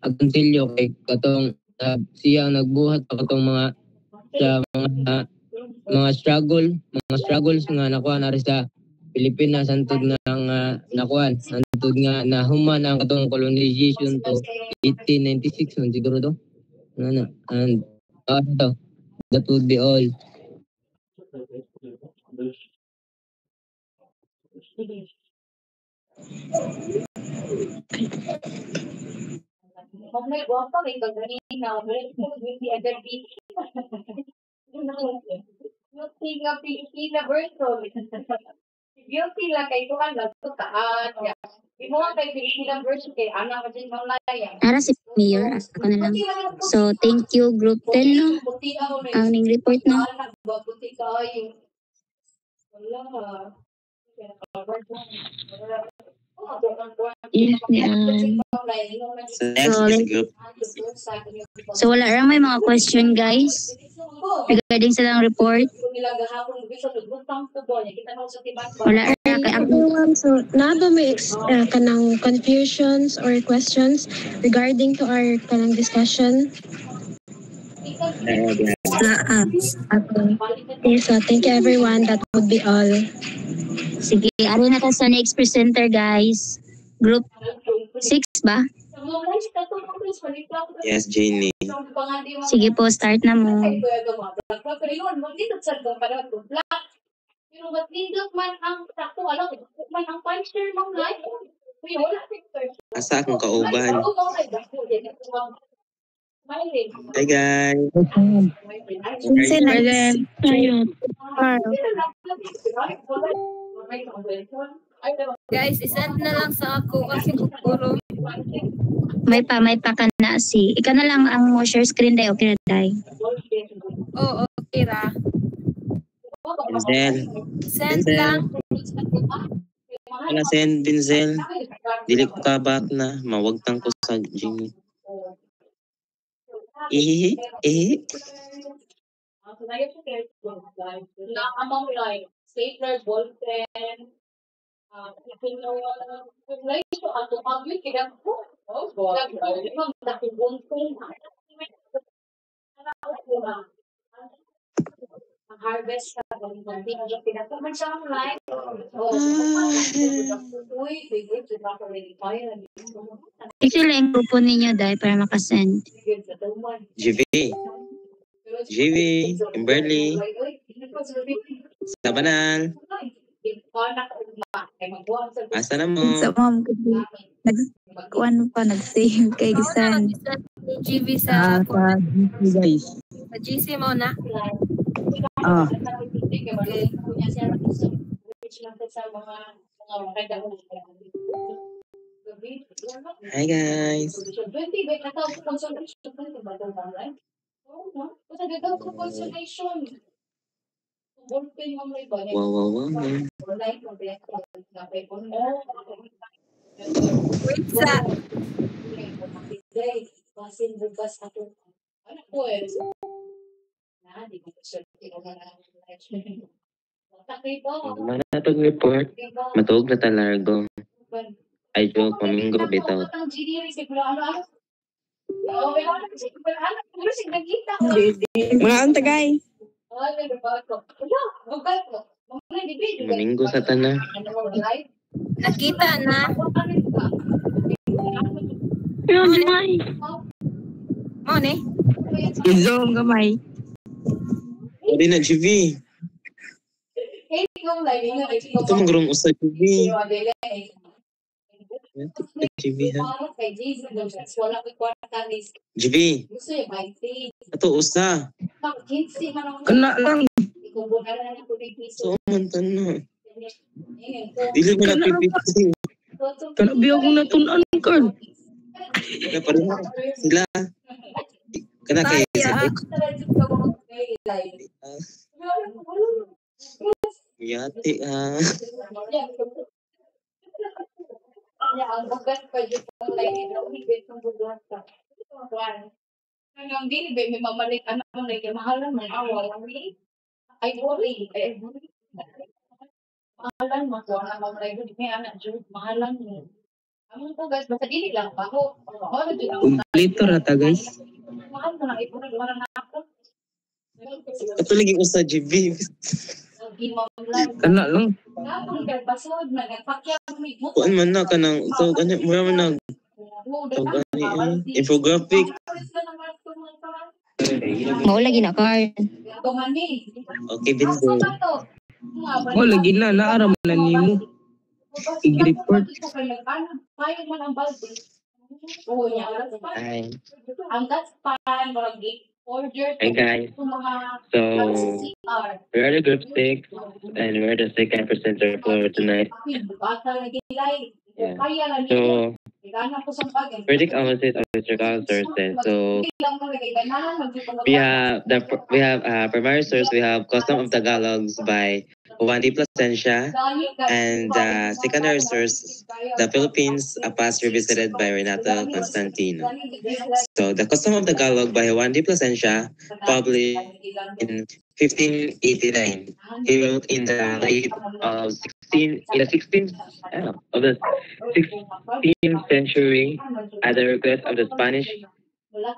agontilyo kay katong siya nagbuhat pa katong mga sa mga struggles nga nakuha na rin sa Pilipinas antud nga nakuan antud nga nahuman ang katong colonization to 1896 man siguro to and that would be all. May guwapa may kagaling na hindi agad yung tinga Pilipina version. Yung sila kay tuhan na tutaan. Yung mga kay Pilipina version kay anak ka din malaya. Ara si Mayor, ako na lang. So, thank you, Group 10, no? Ang ning report, no? Buti kayo. Wala. So, wala lang may mga question, guys. Regarding sa lang report. Wala lang kay ako. So, na ba may kanang confusions or questions regarding to our kanang discussion? Okay. So, thank you everyone. That would be all. Sige, ano na sa next presenter, guys. Group 6 ba? Yes, Jenny. Sige po, start na mo. Pero matindot man ang sakto, alam ko, man ang puncher mong life. Asa akong kauban. Hi guys. Guys, isend na lang sa ako kasi siguro. May pa ka na si. Ika na lang ang mo share screen day, okay na day. Oo, okay ra. Denzel. Send lang. Wala send, Denzel. Dili ko kabak na. Mawagtang ko sa Jimmy. Stapler, ball pen, harvest ka pinagpaman siya ang live. Actually, ang grupo ninyo dahil para makasend. GV, Kimberly, Sabanal. Asa na mo? Sa mom ko nag-save kay Gisan. GV sa GC guys. sa GC mo na. Hi guys. Wow. Wait sa. Mana itong report? Matuog na talargo. Ay, joke, paminggo bitaw. Mga antagay. Maminggo sa tanan. Nakita na. Yun, Jumay. Mo ne? Izong gamay. Hindi na, GV. Ito magurong usa, GV. GV ha? GV. Ito usa. Kana lang. So, mantan na. Dili mo na pipiti. Kana biya ko natunan ka. Kaya pa rin sila. Kana kayo yate ha. Hanggang din, may mamalik anak mo na mahalan mo. Ay, worry. Mahalan mo. Kung anak mo na may anak, mahalan mo. Among ko guys, basta dili lang pa ho. Ano dito? Kompleto ra ta guys. Mahal mo lang ipunan mo na ako. Ito lagi ko sa GB. Kana lang. Kapag nagpasod, nagpakya kami. Kuan man na ka ng, so ano, mura man na, infographic. Mao lagi na card. Okay, Vincel. Mo lagi na naaram na nimo. I-report. Hi. Ang gaspan, marag order. Hey guys. So, we're the group 6 and we're the second presenter for tonight. Yeah. So, predict analysis of historical sources. So, we have primary source. We have Custom of Tagalogs by Juan de Plasencia, and secondary source, the Philippines, a past revisited by Renato Constantino. So, the Custom of Tagalog by Juan de Plasencia, published in 1589. He wrote in the late of 16th century at the request of the Spanish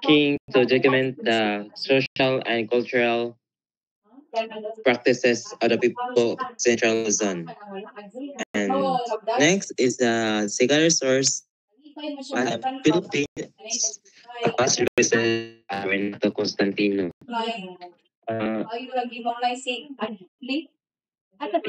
king to document the social and cultural practices of the people of Central Luzon. And next is the secondary source by Philippines, a past revision by Renato Constantino. It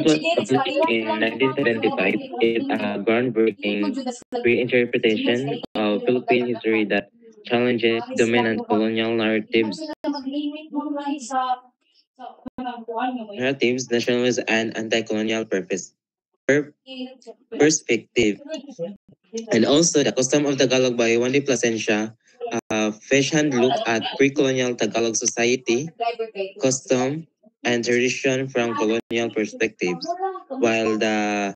was published in 1975. It's a groundbreaking reinterpretation of Philippine history that challenges dominant colonial narratives, nationalist and anti-colonial perspective. And also, the Custom of Tagalog by Juan de Plasencia, a fresh-hand look at pre-colonial Tagalog society, custom, and tradition from colonial perspectives, while the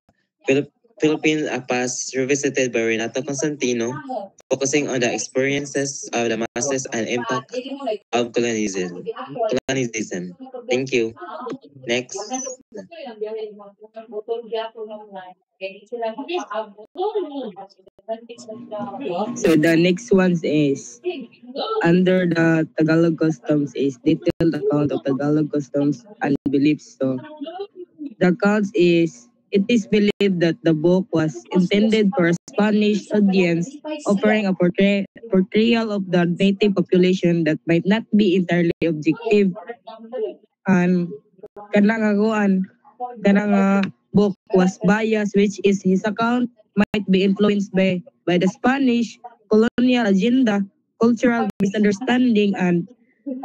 Philippines, a past revisited by Renato Constantino, focusing on the experiences of the masses and impact of colonialism. Thank you. Next. So the next one is under the Tagalog customs is detailed account of Tagalog customs and beliefs. So the account is, it is believed that the book was intended for a Spanish audience, offering a portrayal of the native population that might not be entirely objective. And kanang book was biased, which is his account might be influenced by the Spanish colonial agenda, cultural misunderstanding, and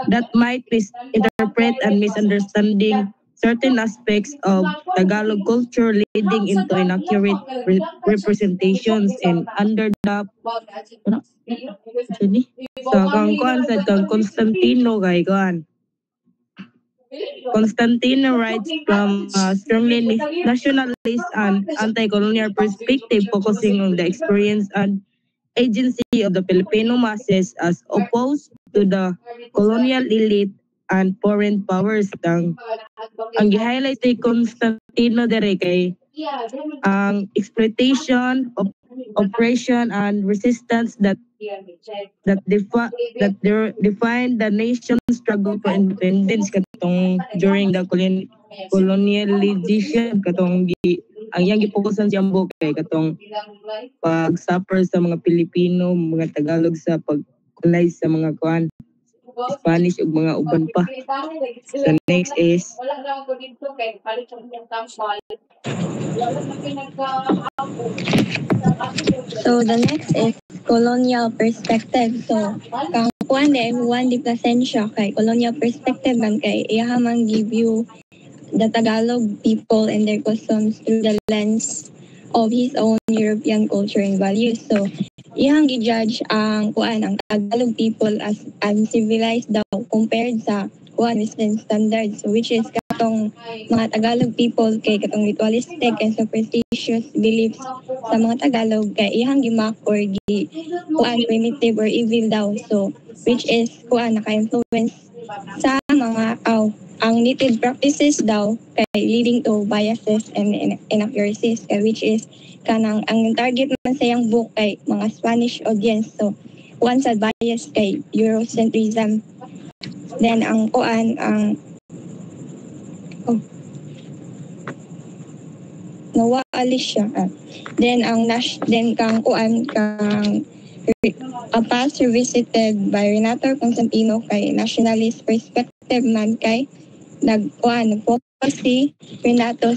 that might misinterpret and misunderstanding certain aspects of Tagalog culture, leading into inaccurate representations and under the so kang kuan sa kang Constantino kay kuan. Constantino writes from a strongly nationalist and anti-colonial perspective, focusing on the experience and agency of the Filipino masses as opposed to the colonial elite and foreign powers. Ang gi-highlight ni Constantino dere kay ang exploitation, oppression, and resistance that define the nation's struggle for independence katong during the colonialization katong ang iyang gipokusan siyang book kay katong pag-suffer sa mga Pilipino, mga Tagalog sa pag-colonize sa mga kuan Spanish ug mga uban pa. So next is So the next is colonial perspective. So kang Juan de Plasencia kay colonial perspective man kay iyaha man give you the Tagalog people and their customs through the lens of his own European culture and values. So iyang gi-judge ang Tagalog people as uncivilized daw compared sa Western standards, which is katong mga Tagalog people kay katong ritualistic and superstitious beliefs sa mga Tagalog kay iyang gimak or primitive or evil daw. So which is naka-influence sa mga ang native practices daw kay leading to biases and inaccuracies, which is kanang ang target man sa iyang book kay mga Spanish audience. So one sa bias kay Eurocentrism. Then ang kuan ang nawa alis siya. Then kang kuan kang a past revisited by Renato Constantino kay nationalist perspective man kay nag-focus si Renato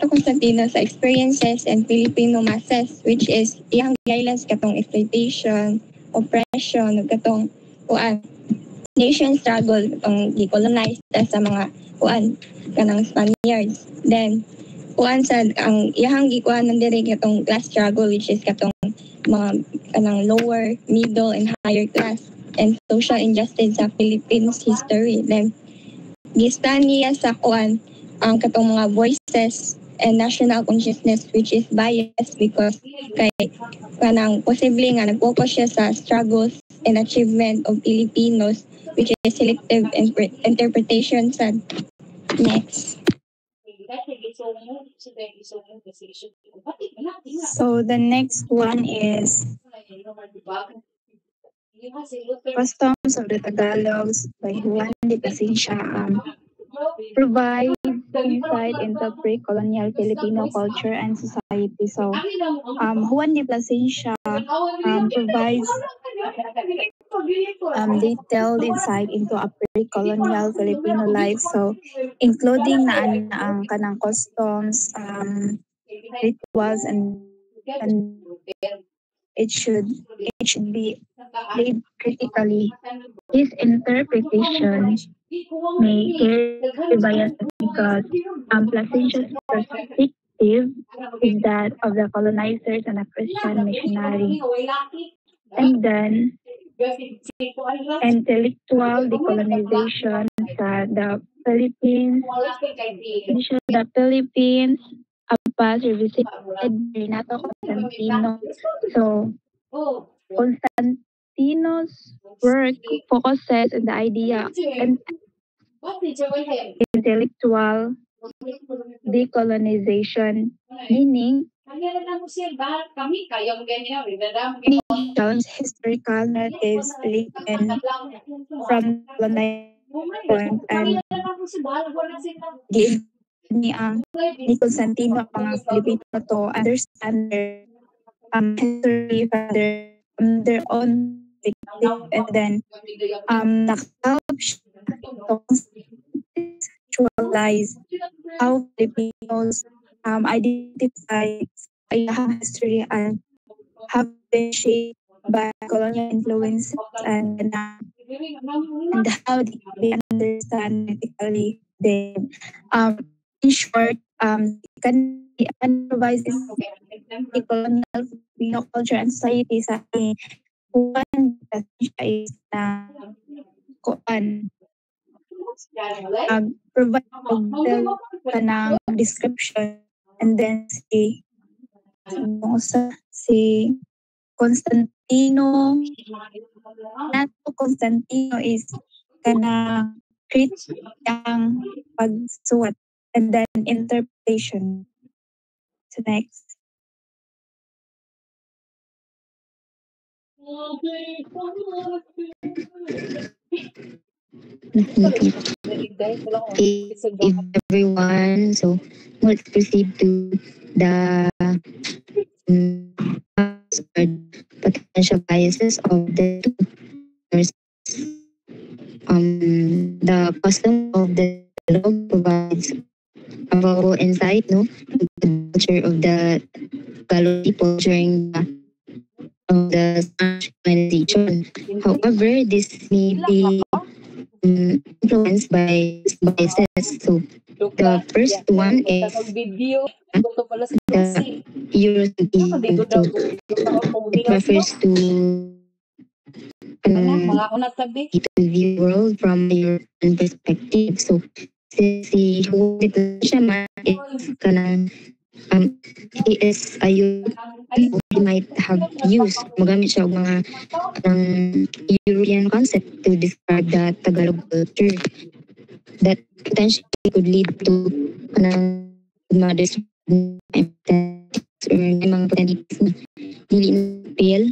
Constantino sa experiences and Filipino masses, which is iyang guidelines katong exploitation, oppression, katong nation struggle katong decolonize sa mga kanang Spaniards. Then sa ang iyang gikuan ng diri katong class struggle, which is katong mga kanang lower, middle, and higher class and social injustice sa Philippines history. Then gistan niya sa ang katong mga voices and national consciousness, which is biased because kay kanang posible nga nag-focus siya sa struggles and achievement of Filipinos, which is selective interpretation sa next. So the next one is Customs of the Tagalogs by Juan de Plasencia. Provide insight into pre-colonial Filipino culture and society. So Juan de Plasencia provides detailed insight into a pre-colonial Filipino life. So including na ang kanang customs, rituals, and it should be played critically. His interpretation may carry bias because Plasencia's perspective is that of the colonizers and a Christian missionary. And then intellectual decolonization sa the Philippines. The Philippines Paz revisited Renato Constantino. So Constantino's work focuses on the idea and intellectual decolonization, meaning historical narratives written from colonization and ni Constantino ang mga Filipino to understand their history from their own perspective, and then nag-help siya to conceptualize how Filipinos identify sa history and have been shaped by colonial influences and how they understand critically. Then in short, can advise the colonial Filipino culture and society sa Juan is na provide kanang description, and then si Constantino is kanang critic ang pagsuwat and then interpretation. So next. If everyone, so let's proceed to the potential biases of the two. The custom of the law provides a valuable insight, into the culture of the Tagalog people during the Spanish colonization. However, this may be influenced by biases. So the first one is the Eurocentrism. So it refers to view the world from a European perspective. So since si Juan de Plasencia is kanang he is a European, he might have used magamit siya og mga European concept to describe the Tagalog culture that potentially could lead to mga or may mga potentials na dili na fail.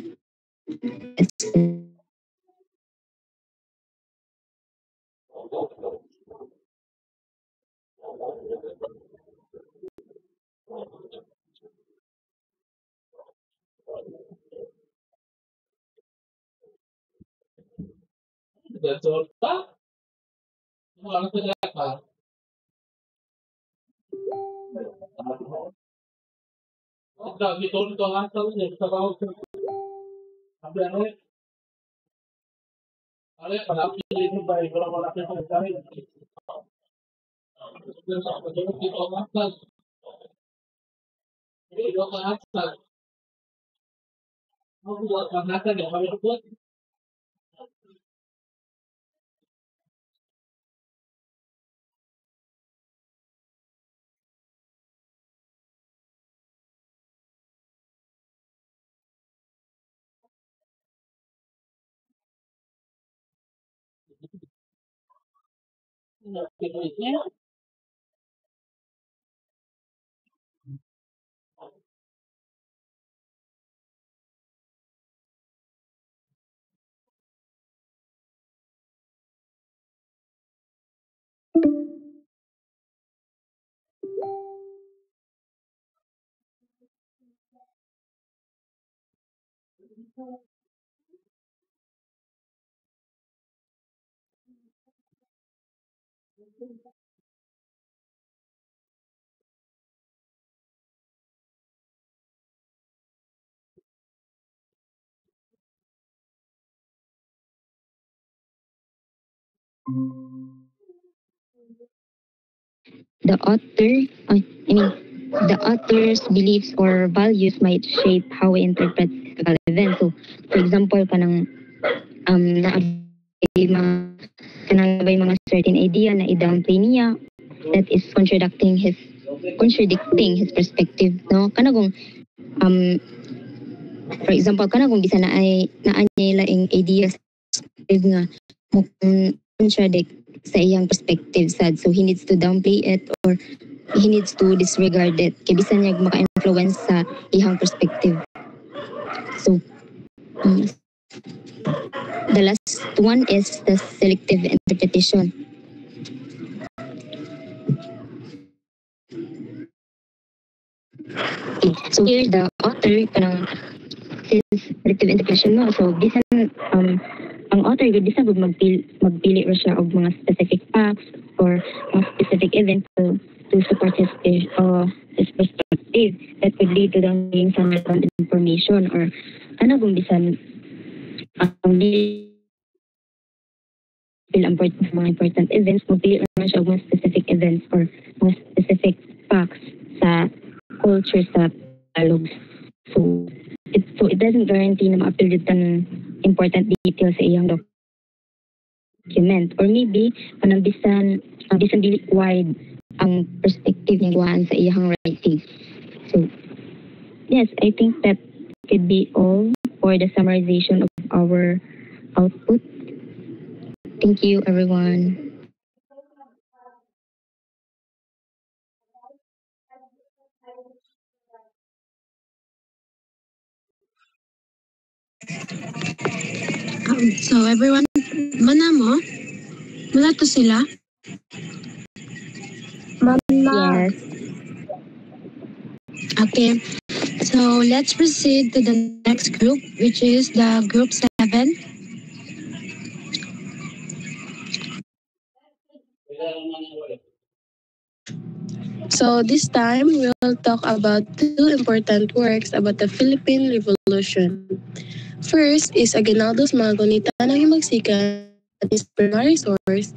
The author, I mean, the author's beliefs or values might shape how we interpret physical events. So, for example, na kanang may mga certain idea na i-downplay niya that is contradicting his perspective, no? Kanagong for example, kanagong bisa na ay laing ideas nga mo contradict sa iyang perspective sad, so he needs to downplay it or he needs to disregard it kay bisan niya maka-influence sa iyang perspective. So the last one is the selective interpretation. Okay, so here the author kanang selective interpretation mo, so bisan ang author gud bisan gud magpili ra siya og mga specific facts or mga specific events to support his perspective that could lead to downplaying some relevant information or kung bisan mga important events, magpili ra siya og mga specific events or mga specific facts sa culture sa dialogues. So it doesn't guarantee na ma-appeal dito ng important details sa iyang document. Or maybe, bisan dili wide ang perspective niya gawan sa iyang writing. So, yes, I think that could be all for the summarization of our output. Thank you, everyone. So everyone, mana mo? Wala to sila? Mama. Yes. Okay. So let's proceed to the next group, which is the group 7. So this time we'll talk about 2 important works about the Philippine Revolution. First is Aguinaldo's mga gunita ng himagsikan is primary source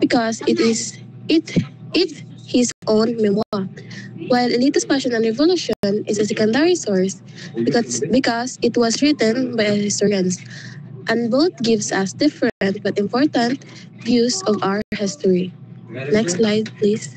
because it is his own memoir, while Elita's Passion and Revolution is a secondary source because it was written by historians, and both gives us different but important views of our history. Next slide, please.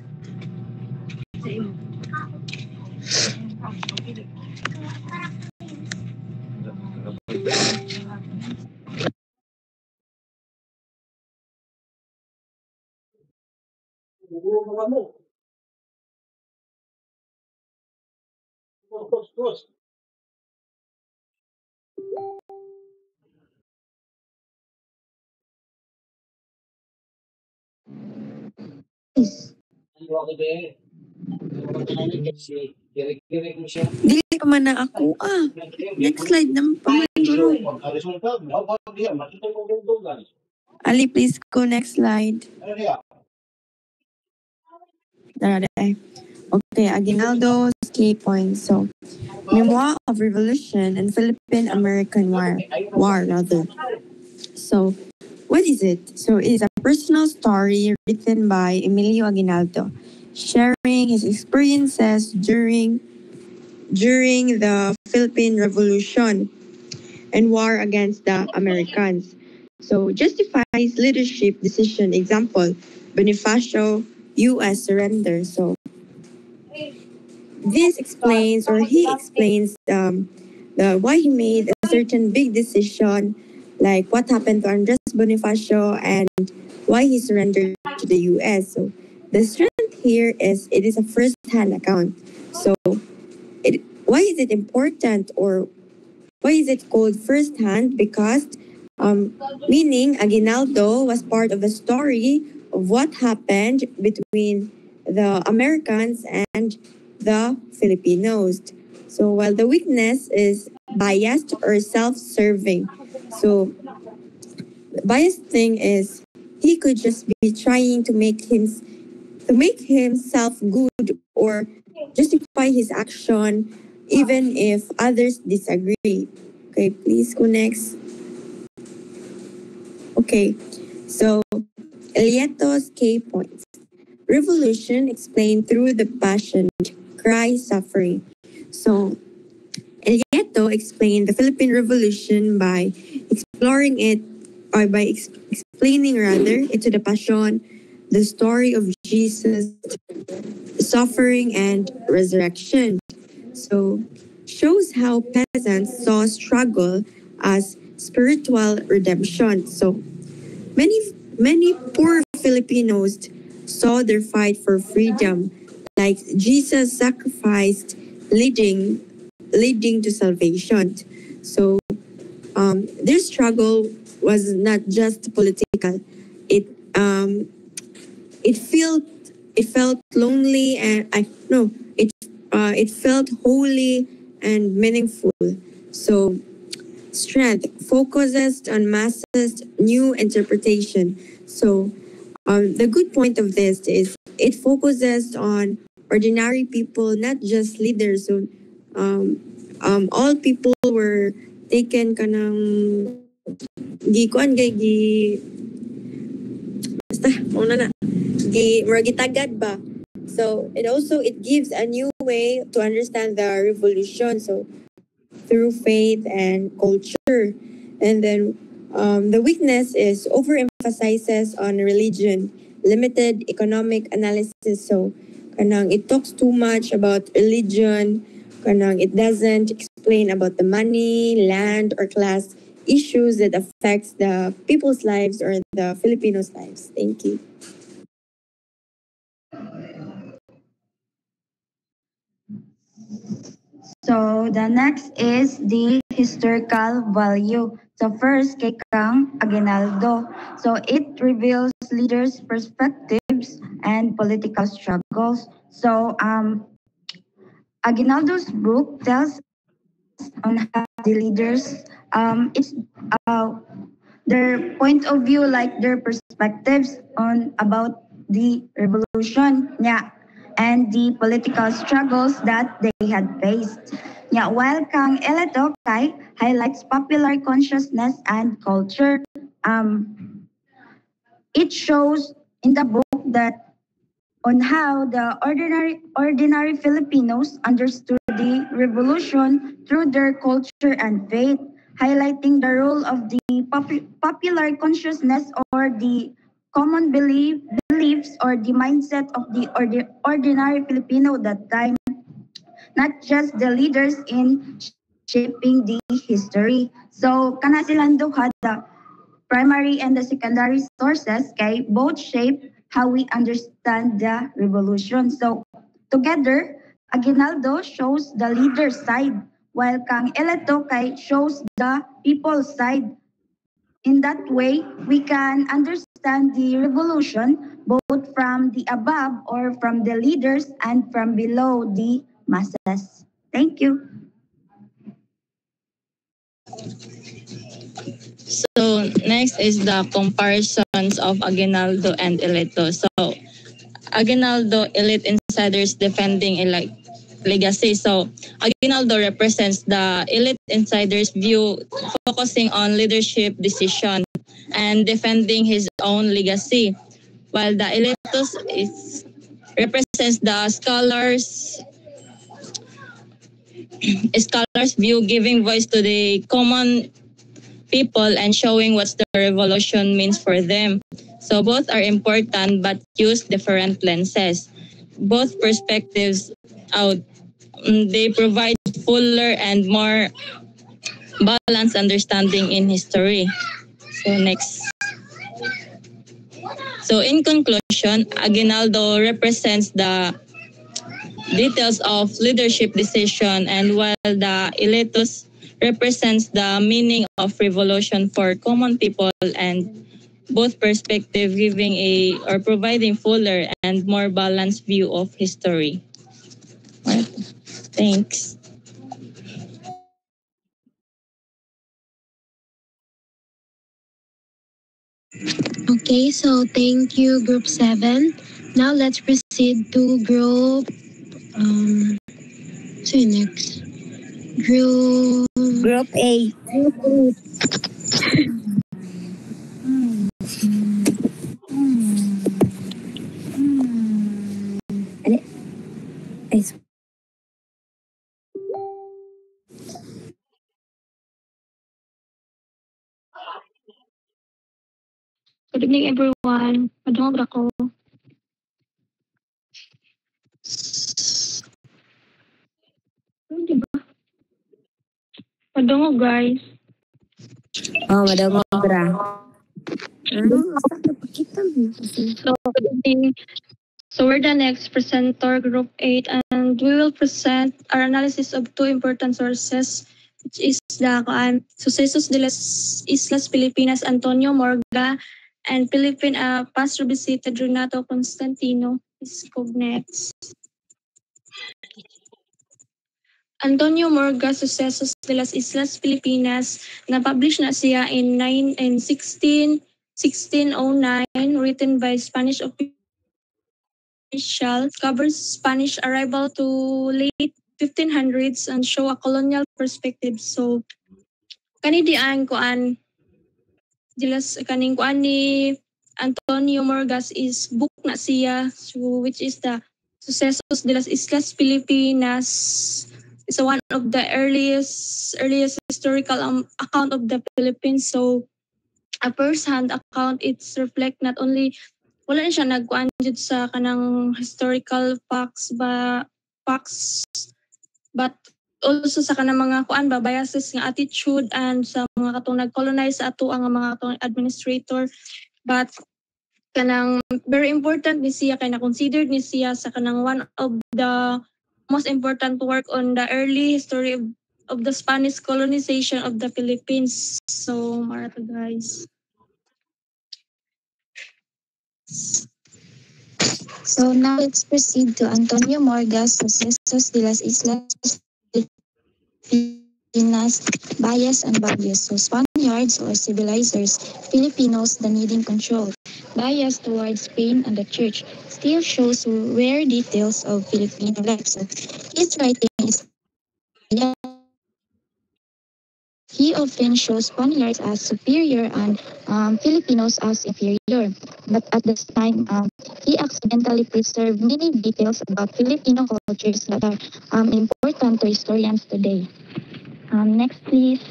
Dili ka man na ako Next slide naman pa man guro. Ali, please go next slide. There. Okay, Aguinaldo's key points. So, Memoir of Revolution and Philippine-American War rather. So, what is it? So, it is a personal story written by Emilio Aguinaldo, sharing his experiences during the Philippine Revolution and war against the Americans. So, justifies leadership decision. Example, Bonifacio, U.S. surrender. So, he explains the why he made a certain big decision, like what happened to Andres Bonifacio and why he surrendered to the U.S. So the strength here is it is a first-hand account. So why is it important, or why is it called first-hand? Because meaning Aguinaldo was part of the story of what happened between the Americans and the Filipinos. So while the weakness is biased or self-serving. So biased thing is he could just be trying to make himself good or justify his action even if others disagree. Okay, please go next. Okay, so Elieto's key points. Revolution explained through the passion, cry, suffering. So Elieto explained the Philippine Revolution by exploring it, or by explaining rather, it to the passion, the story of Jesus, suffering and resurrection. So shows how peasants saw struggle as spiritual redemption. So many poor Filipinos saw their fight for freedom, like Jesus sacrificed, leading to salvation. So their struggle was not just political. It felt lonely, and it felt holy and meaningful. So strength focuses on masses new interpretation. So the good point of this is it focuses on ordinary people, not just leaders. So all people were taken kanang gikuan kay basta una na gitagad ba. So it gives a new way to understand the revolution. So through faith and culture, and then the weakness is overemphasizes on religion, limited economic analysis. So kanang it talks too much about religion. Kanang it doesn't explain about the money, land, or class issues that affects the people's lives or the Filipinos' lives. Thank you. So the next is the historical value. So first, kay Kang Aguinaldo. So it reveals leaders' perspectives and political struggles. So Aguinaldo's book tells on how the leaders, it's their point of view, like their perspectives on about the revolution, yeah, and the political struggles that they had faced. Yeah, while Kang Eleto Kai highlights popular consciousness and culture, it shows in the book that on how the ordinary Filipinos understood the revolution through their culture and faith, highlighting the role of the popular consciousness or the common beliefs or the mindset of the ordinary Filipino that time, not just the leaders in shaping the history. So kana silang duha, the primary and the secondary sources kay both shape how we understand the revolution. So together, Aguinaldo shows the leader side, while Kang Eleto kay shows the people side. In that way, we can understand the revolution both from the above or from the leaders and from below the masses. Thank you. So next is the comparisons of Aguinaldo and Eleto. So Aguinaldo, elite insiders defending legacy. So Aguinaldo represents the elite insiders view, focusing on leadership decision and defending his own legacy, while the Eletos represents the scholars view, giving voice to the common people and showing what the revolution means for them. So both are important but use different lenses. Both perspectives they provide fuller and more balanced understanding in history. So next. So in conclusion, Aguinaldo represents the details of leadership decision, and while the Eletos represents the meaning of revolution for common people, and both perspective giving or providing fuller and more balanced view of history. Thanks. Okay, so thank you, Group 7. Now let's proceed to Group... so next. Group 8. Good evening, everyone. Madungog ako. Diba? Madungog, guys. Oh, madungog ra. So, good evening. So, we're the next presenter, Group 8, and we will present our analysis of two important sources, which is the Sucesos de las Islas Filipinas, Antonio Morga, and Philippine past revisited Renato Constantino. Is next. Antonio Morga, Sucesos de las Islas Filipinas, na-publish na siya in 1609, written by Spanish official, covers Spanish arrival to late 1500s and show a colonial perspective. So, kanidian kuan ni Antonio Morgas is book na siya, so which is the Sucesos de las Islas Filipinas. It's one of the earliest historical account of the Philippines. So a first-hand account, it's reflect not only wala na siya nagkuan jud sa kanang historical facts but also sa kanang mga kuan biases nga attitude and sa mga katong nag-colonize sa ato ang mga katong administrator, but kanang very important ni siya kay na-considered ni siya sa kanang one of the most important work on the early history of the Spanish colonization of the Philippines. So, marata guys. So now let's proceed to Antonio Morga's Sucesos de las Islas Filipinas, Bias and Values. So Spaniards or civilizers, Filipinos the needing control. Bias towards Spain and the Church still shows rare details of Filipino life. So his writing is he often shows Spaniards as superior and Filipinos as inferior. But at the time, he accidentally preserved many details about Filipino cultures that are important to historians today. Next, please.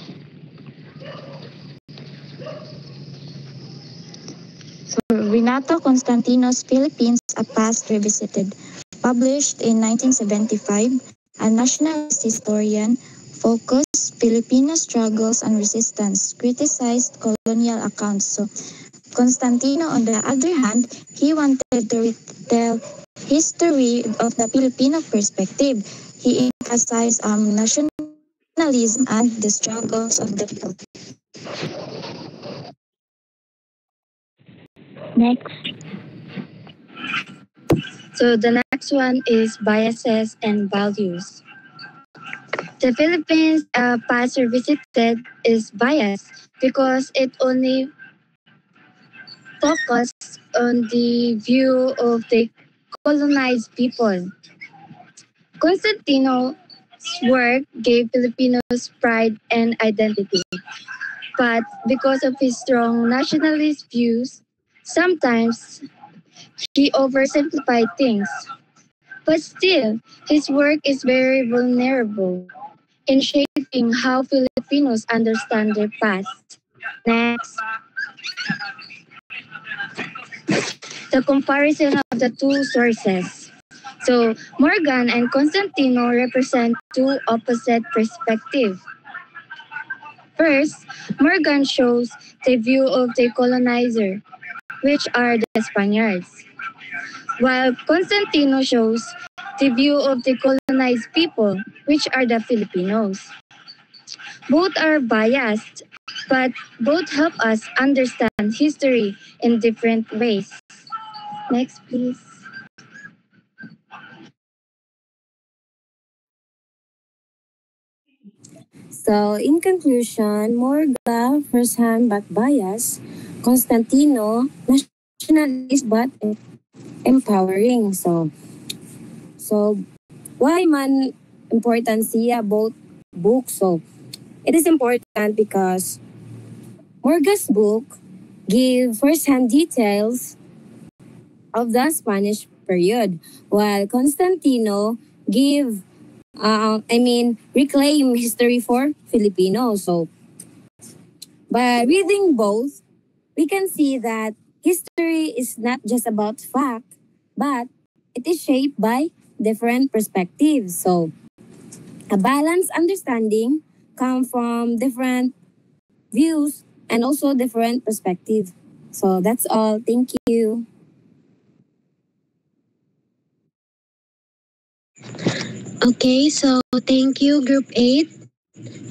So, Renato Constantino's Philippines, A Past Revisited, published in 1975, a nationalist historian, focused Filipino struggles and resistance, criticized colonial accounts. So, Constantino, on the other hand, he wanted to retell history of the Filipino perspective. He emphasized nationalism and the struggles of the people. Next. So the next one is biases and values. The Philippines past revisited is biased because it only focused on the view of the colonized people. Constantino's work gave Filipinos pride and identity, but because of his strong nationalist views, sometimes he oversimplified things. But still, his work is very vulnerable in shaping how Filipinos understand their past. Next. The comparison of the two sources. So, Morgan and Constantino represent two opposite perspectives. First, Morgan shows the view of the colonizer, which are the Spaniards, while Constantino shows the view of the colonized people, which are the Filipinos. Both are biased, but both help us understand history in different ways. Next, please. So, in conclusion, Morga, first-hand but biased, Constantino, nationalist but empowering. So why man important siya both books? So, it is important because Morga's book give first-hand details of the Spanish period, while Constantino give reclaim history for Filipinos. So, by reading both, we can see that history is not just about fact, but it is shaped by different perspectives. So, a balanced understanding comes from different views and also different perspectives. So, that's all. Thank you. Okay, so thank you, Group 8.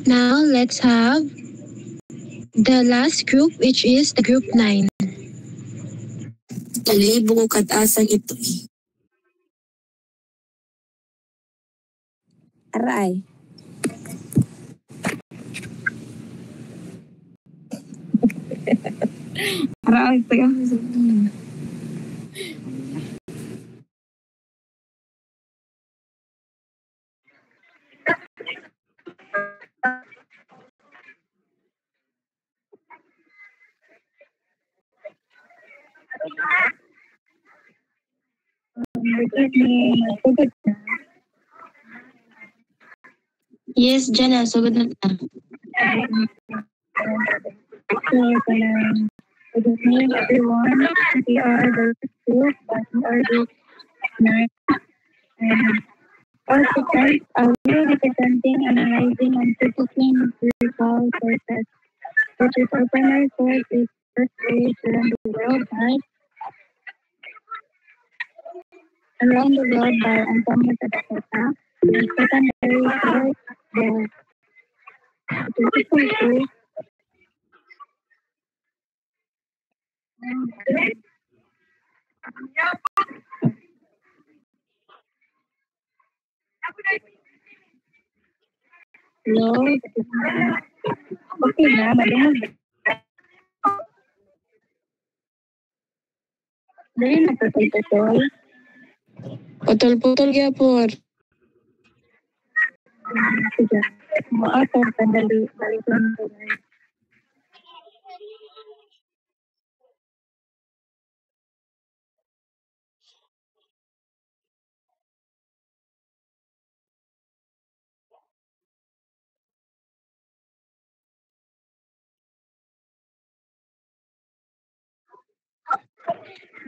Now, let's have the last group, which is the Group 9. Talibo ko katasan ito eh. Aray. Aray, tayo. Yes, Jana, sugod na ta. Good evening, everyone. We are the group, but we are group 9. And all speakers are representing, analyzing, and critiquing historical sources, which is our primary source is first page around the world by Antonio Zapata. And secondary source, the critical source. Hello? Okay na, madungan. Dahil naputol-putol. Putol-putol gyapon. Sige. Maator, pandali. Balikan ko.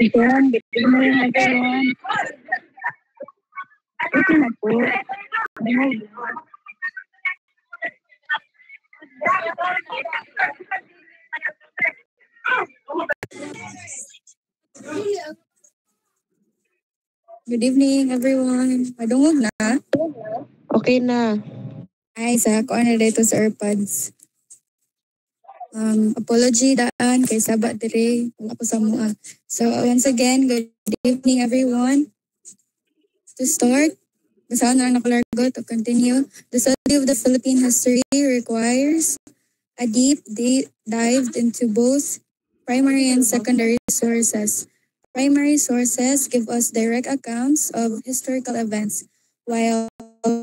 Again, good evening, everyone. Okay na po. Good evening, everyone. Madungog na? Okay na. Ay, sa ako na dito sa AirPods. Apology daan kay Saba dire. Wala ko sa mga. So, once again, good evening, everyone. To start, basahan na nakalargo to continue. The study of the Philippine history requires a deep dive into both primary and secondary sources. Primary sources give us direct accounts of historical events, while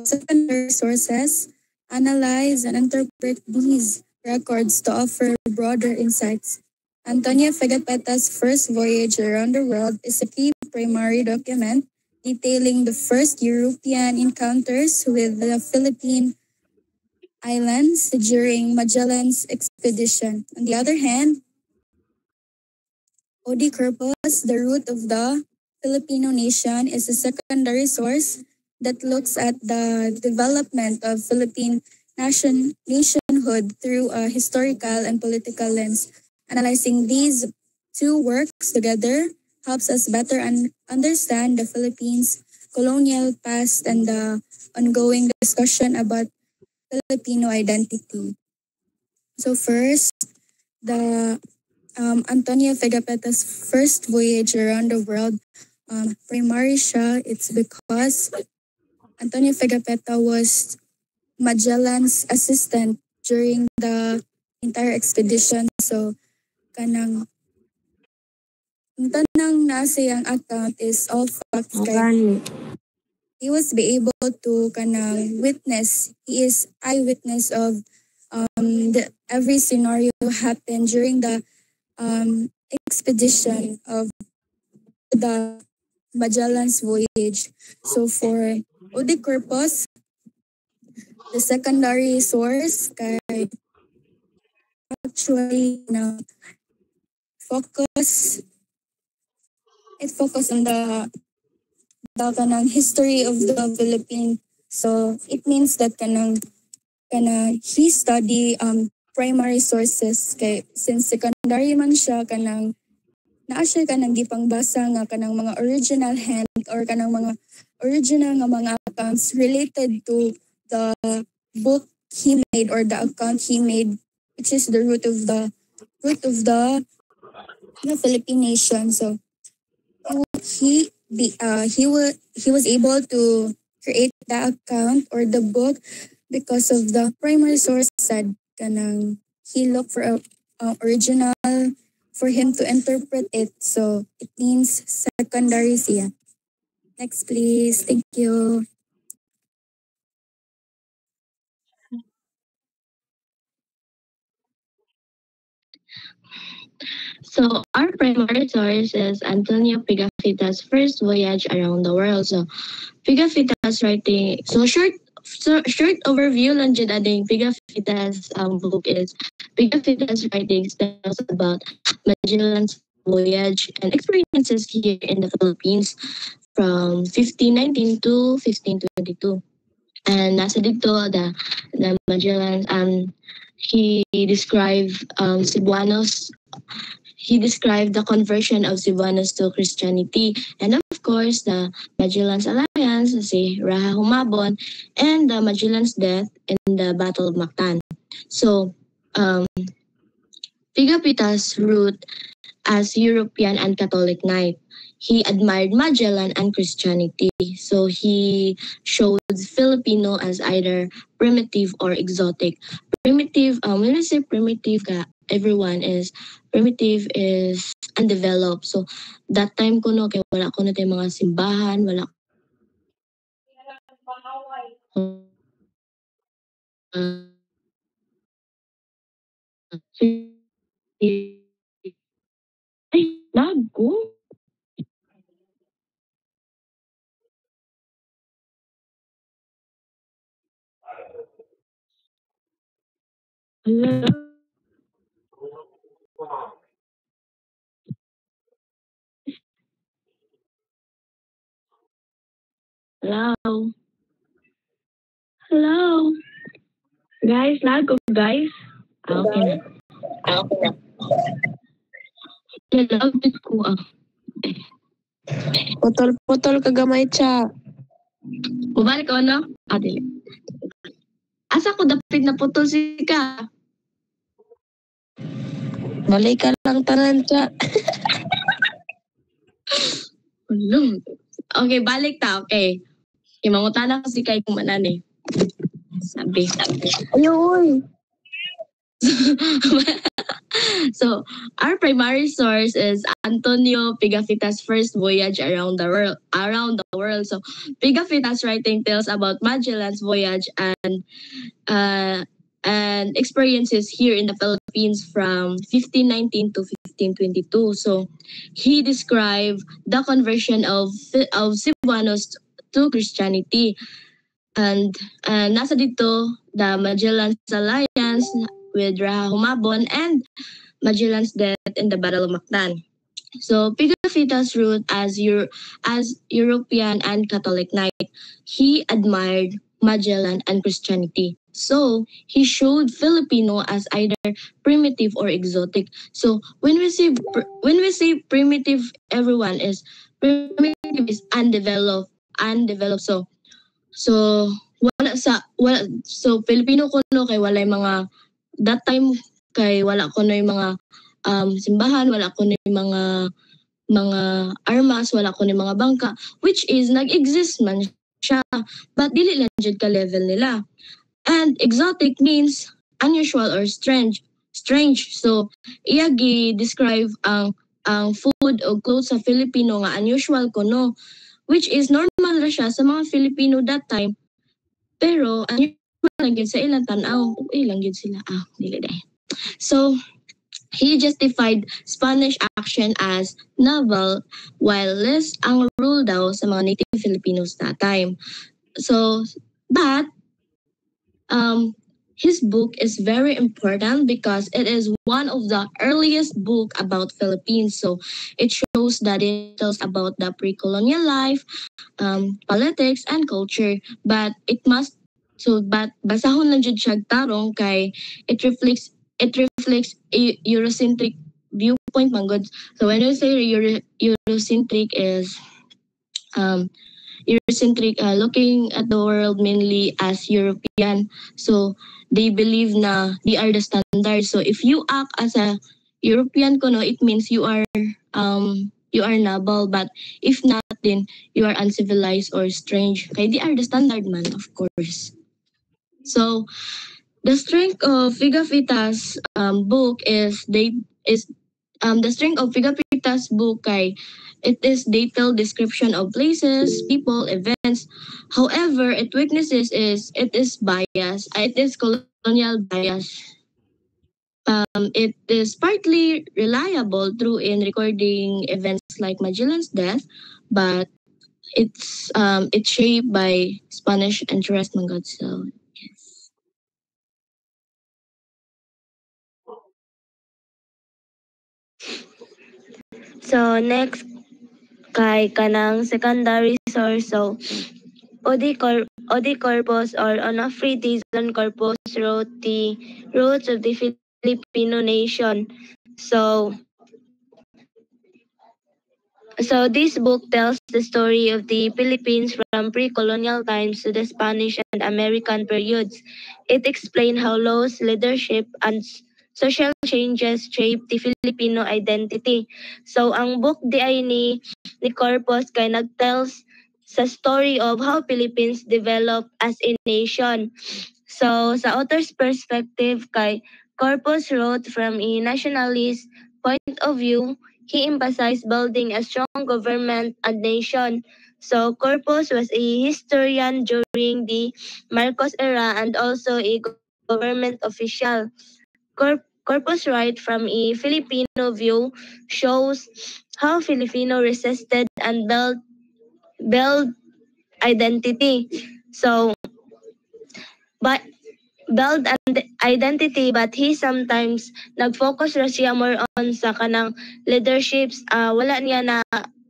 secondary sources analyze and interpret these records to offer broader insights. Antonio Fagapeta's first voyage around the world is a key primary document detailing the first European encounters with the Philippine Islands during Magellan's expedition. On the other hand, O.D. Corpus, The Root of the Filipino Nation, is a secondary source that looks at the development of Philippine nationhood through a historical and political lens. Analyzing these two works together helps us better understand the Philippines' colonial past and the ongoing discussion about Filipino identity. So first, the Antonio Fagapeta's first voyage around the world, primary siya, it's because Antonio Fagapeta was Magellan's assistant during the entire expedition. So, kanang tanang nasa yung account is all facts. He was be able to kanang witness. He is eyewitness of every scenario happened during the expedition of the Magellan's voyage. So for O.D. Corpus, the secondary source kay actually focus on the kanang history of the Philippines. So it means that kanang he study primary sources kay since secondary man siya kanang naa siya kanang gipangbasa nga kanang mga original hand or kanang mga original nga mga accounts related to the book he made or the account he made, which is the root of the Philippine nation. So he was able to create the account or the book because of the primary source said kanang he looked for a original for him to interpret it. So it means secondary siya. Next please. Thank you. So our primary source is Antonio Pigafetta's first voyage around the world. So Pigafetta's writing, short overview lang dyan ading Pigafetta's book is Pigafetta's writings tells about Magellan's voyage and experiences here in the Philippines from 1519 to 1522. And nasa dito the Magellan he described Cebuanos. He described the conversion of Cebuanos to Christianity, and of course the Magellan's alliance, si Raha Humabon, and the Magellan's death in the Battle of Mactan. So Pigafetta's route as European and Catholic knight. He admired Magellan and Christianity, so he showed Filipino as either primitive or exotic. Primitive, when I say primitive, everyone is primitive is undeveloped. So that time ko no kay wala ko na tay mga simbahan, wala ay, lag ko. Hello. Hello. Hello. Guys, lag ko guys. Okay na. Lag ko Putol-putol kagamay siya. Mubalik ko, no? Dili. Asa ko dapit na putol si ka? Balik ka lang tanan siya. Okay, balik ta. Okay. Imangutana ko si Kai kumanan eh. Sabi. Ayoy! So, our primary source is Antonio Pigafetta's first voyage around the world. So, Pigafetta's writing tells about Magellan's voyage and experiences here in the Philippines from 1519 to 1522. So, he described the conversion of Cebuanos to Christianity. And nasa dito, the Magellan's alliance with Raha Humabon and Magellan's death in the Battle of Mactan. So Pigafetta's route as European and Catholic knight, he admired Magellan and Christianity. So he showed Filipino as either primitive or exotic. So when we say primitive, everyone is primitive is undeveloped. So Filipino kuno kay walay mga that time kay wala kuno yung mga simbahan, wala kuno yung mga armas, wala kuno yung mga bangka, which is nag-exist man siya but dili lang jud ka level nila. And exotic means unusual or strange. So iya gi-describe ang food o clothes sa Filipino nga unusual kuno, which is normal ra siya sa mga Filipino that time. Pero unusual lang yun sa ilang tanaw. Ilang yun sila. Dili dahil. So, he justified Spanish action as novel while less ang rule daw sa mga native Filipinos that time. So, but his book is very important because it is one of the earliest book about Philippines. So it shows that it tells about the pre-colonial life, politics, and culture. But basahon lang jud siya tarong kay it reflects Eurocentric viewpoint man good. So when we say Eurocentric is Eurocentric, looking at the world mainly as European. So they believe na they are the standard. So if you act as a European kuno, it means you are noble. But if not, then you are uncivilized or strange. Okay, they are the standard man, of course. So the strength of Pigafetta's book is the strength of Pigafetta's book kay it is detailed description of places, people, events. However, its weaknesses is it is bias. It is colonial bias. It is partly reliable through in recording events like Magellan's death, but it's shaped by Spanish interest, my God. So yes. So next kay kanang secondary source. So Odi Corpus or Onofretizon Corpus wrote the roots of the Filipino nation. So this book tells the story of the Philippines from pre-colonial times to the Spanish and American periods. It explains how laws, leadership, and social changes shape the Filipino identity. So ang book di ay ni Corpus kay nagtells sa story of how Philippines developed as a nation. So sa author's perspective kay Corpus wrote from a nationalist point of view. He emphasized building a strong government and nation. So Corpus was a historian during the Marcos era and also a government official. Corpus right from a Filipino view shows how Filipino resisted and build identity. So, but build identity, but he sometimes nag-focus ra siya more on sa kanang leaderships. Wala niya na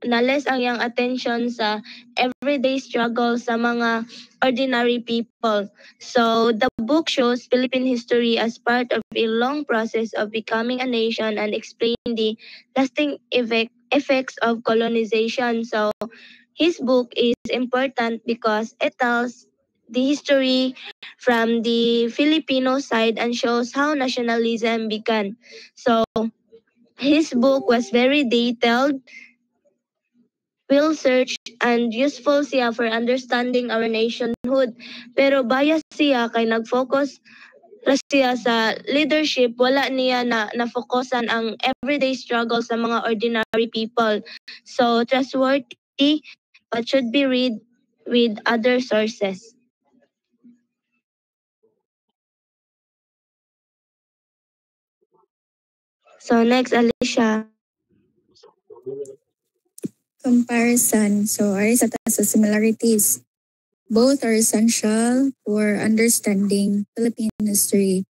nales ang iyang attention sa everyday struggles sa mga ordinary people. So the book shows Philippine history as part of a long process of becoming a nation and explain the lasting effects of colonization. So his book is important because it tells the history from the Filipino side and shows how nationalism began. So his book was very detailed, well searched, and useful siya for understanding our nationhood. Pero bias siya kay nag-focus ra siya sa leadership, wala niya na-focusan ang everyday struggle sa mga ordinary people. So trustworthy but should be read with other sources. So next, Alicia. Comparison. So, are sa similarities. Both are essential for understanding Philippine history.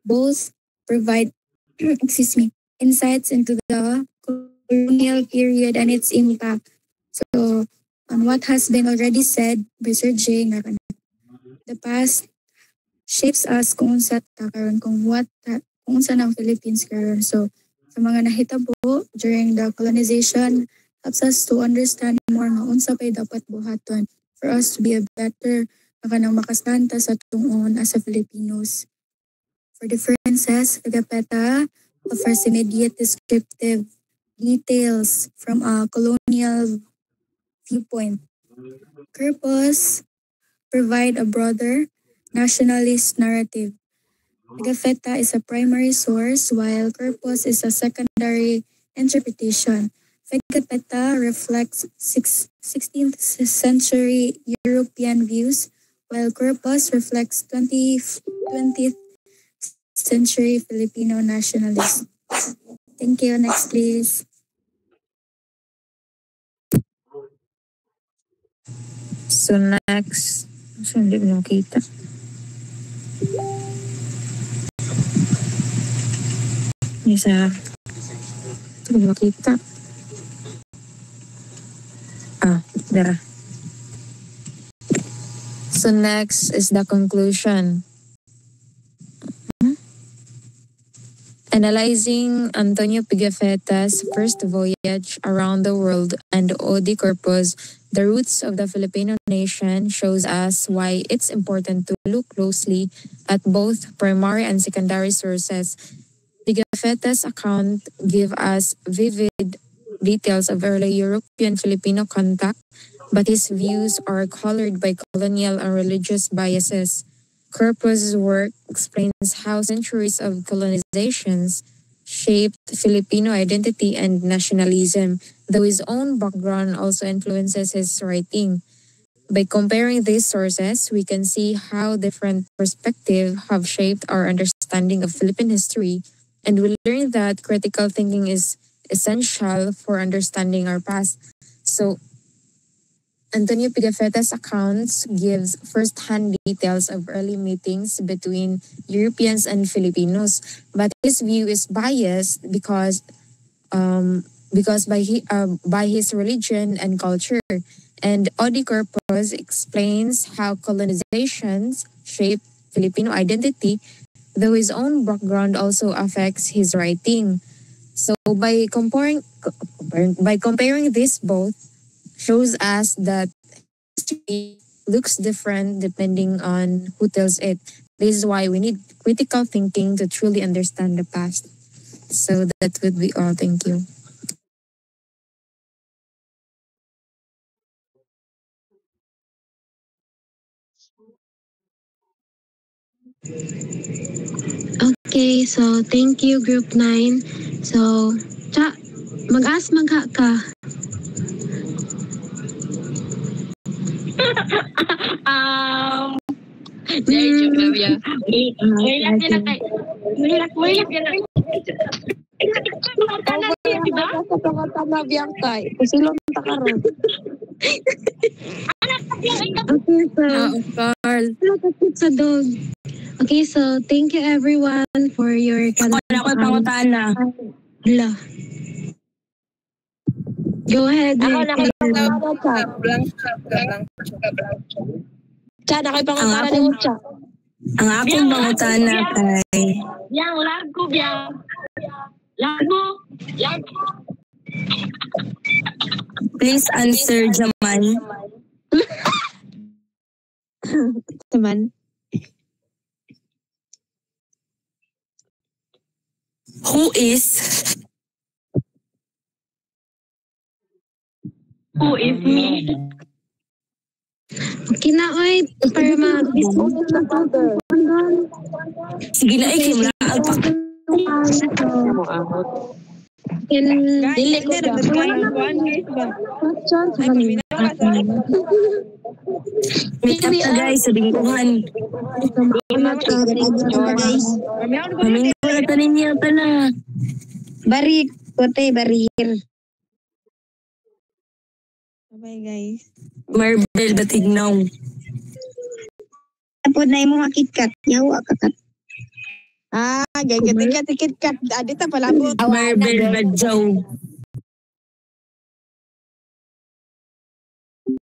Both provide insights into the colonial period and its impact. So, on what has been already said by Sir Jay, the past shapes us kung unsa ta karon, kung unsa ng Philippines karon. So, sa mga nahitabo during the colonization, helps us to understand more nga unsa pay dapat buhaton for us to be a better makastanta sa tungod as a Filipinos. For differences, Agapeta offers immediate descriptive details from a colonial viewpoint. Corpus provide a broader nationalist narrative. Agapeta is a primary source while Corpus is a secondary interpretation. Agapeta reflects 16th century European views, while Corpus reflects 20th century Filipino nationalism. Thank you. Next, please. So next, hindi mo nakita. Isa, ito mo makita. There. So next is the conclusion. Analyzing Antonio Pigafetta's first voyage around the world and Odi Corpus, the roots of the Filipino nation, shows us why it's important to look closely at both primary and secondary sources. Pigafetta's account give us vivid details of early European-Filipino contact, but his views are colored by colonial and religious biases. Corpus's work explains how centuries of colonizations shaped Filipino identity and nationalism, though his own background also influences his writing. By comparing these sources, we can see how different perspectives have shaped our understanding of Philippine history, and we learn that critical thinking is essential for understanding our past. So, Antonio Pigafetta's accounts gives first-hand details of early meetings between Europeans and Filipinos, but his view is biased because by his religion and culture. And Odi Corpus explains how colonizations shape Filipino identity, though his own background also affects his writing. So by comparing these both shows us that history looks different depending on who tells it. This is why we need critical thinking to truly understand the past. So that would be all. Thank you. Okay, so thank you Group 9. So, mag-ask magha ka. Okay, so thank you everyone for your Go ahead. Ako na kayo Cha, na kayo pangutana Ang ni Cha. Ang akong pangutana kay Yang lagu biang. Lagu. please answer Jaman. Teman. Who is me? Okay na, oy. Para mag-dispose na to. sige na ikim na alpak. Dili ko ba? Meet up na guys sa bingkuhan. Kaming ko na tanin niya pala. Barik, kote barir. Bye guys. Marvel Batignaw. Tapos na yung mga KitKat. Yawa kakat. Gagatikat. Adita palabot. Marvel Badjaw.